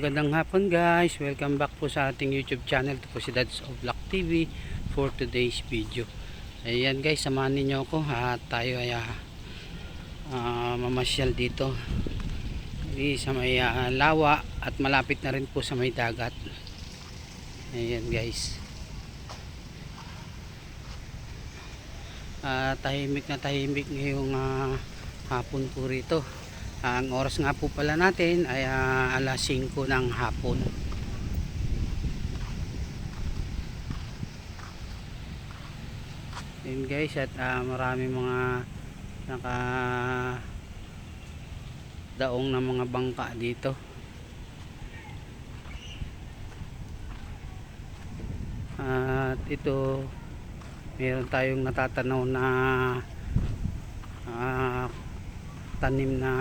Magandang hapon guys, welcome back po sa ating YouTube channel. Ito po si Dads of Vlog TV for today's video. Ayan guys, samahan ninyo ako at tayo ay mamasyal dito sa may lawa at malapit na rin po sa may dagat. Ayan guys, tahimik na tahimik ngayong hapon po rito. Ang oras nga po pala natin ay alas 5 ng hapon. Yun guys, at marami mga daong na mga bangka dito. At ito, meron tayong natatanaw na tanim na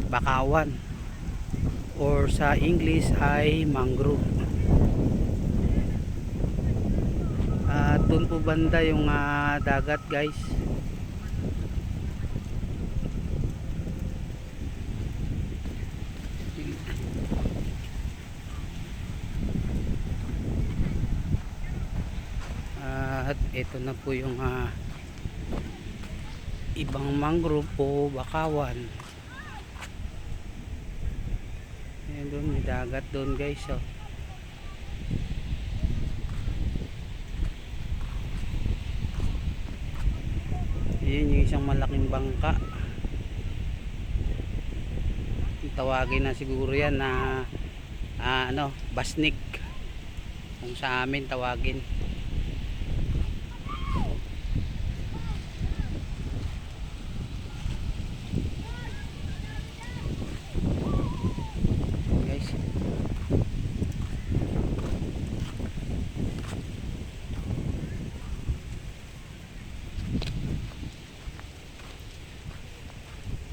bakawan, or sa English ay mangrove. At doon po banda yung dagat guys. At ito na po yung ibang mangrove po, bakawan. Ayan, doon may dagat doon guys. So yun yung isang malaking bangka. Tawagin na siguro yan na basnik, kung sa amin tawagin.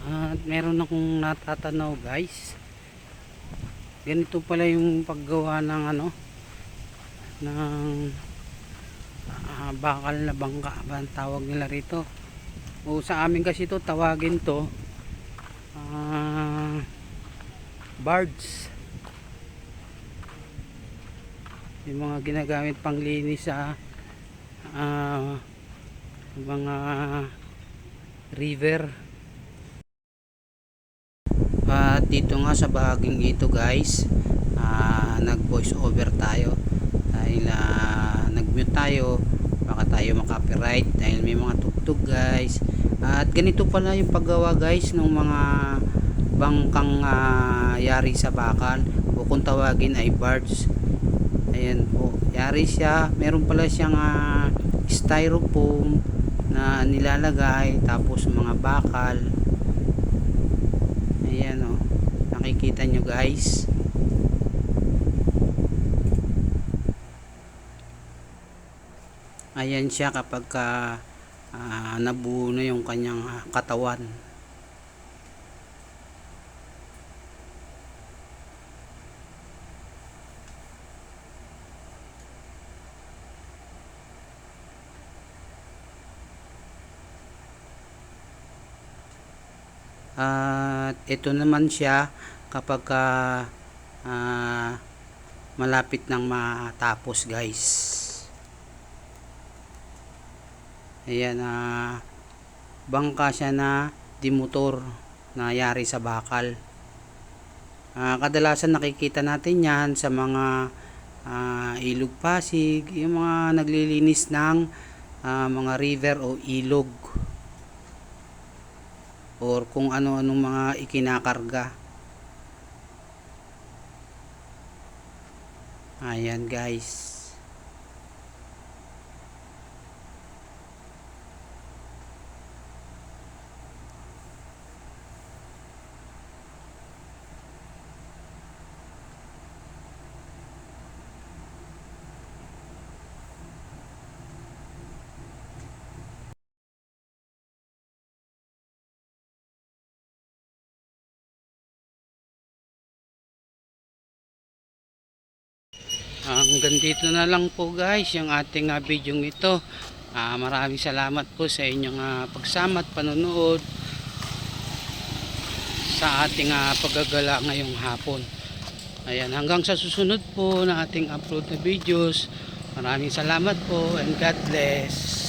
At meron akong natatanaw guys, ganito pala yung paggawa ng ng bakal na bangka ba ang tawag nila rito, o sa amin kasi to tawagin to barge. Yung mga ginagamit panglinis sa mga river. At dito nga sa bahaging ito guys, nag voice over tayo dahil nag mute tayo, baka tayo makapiright dahil may mga tugtog guys. At ganito pala yung paggawa guys ng mga bangkang yari sa bakal, o kung tawagin ay barge. Ayan po, yari siya, meron pala siyang styrofoam na nilalagay, tapos mga bakal. Ayan o, nakikita nyo guys. Ayan siya kapag nabuo na yung kanyang katawan. At ito naman siya kapag malapit nang matapos guys. Ayan, bangka siya na dimotor na yari sa bakal. Kadalasan nakikita natin yan sa mga ilog Pasig, yung mga naglilinis ng mga river o ilog, or kung ano-anong mga ikinakarga. Ayan guys. Hanggang dito na lang po guys yung ating video ito. Maraming salamat po sa inyong pagsama at panonood sa ating paggagala ngayong hapon. Ayan, hanggang sa susunod po na ating upload na videos. Maraming salamat po and God bless.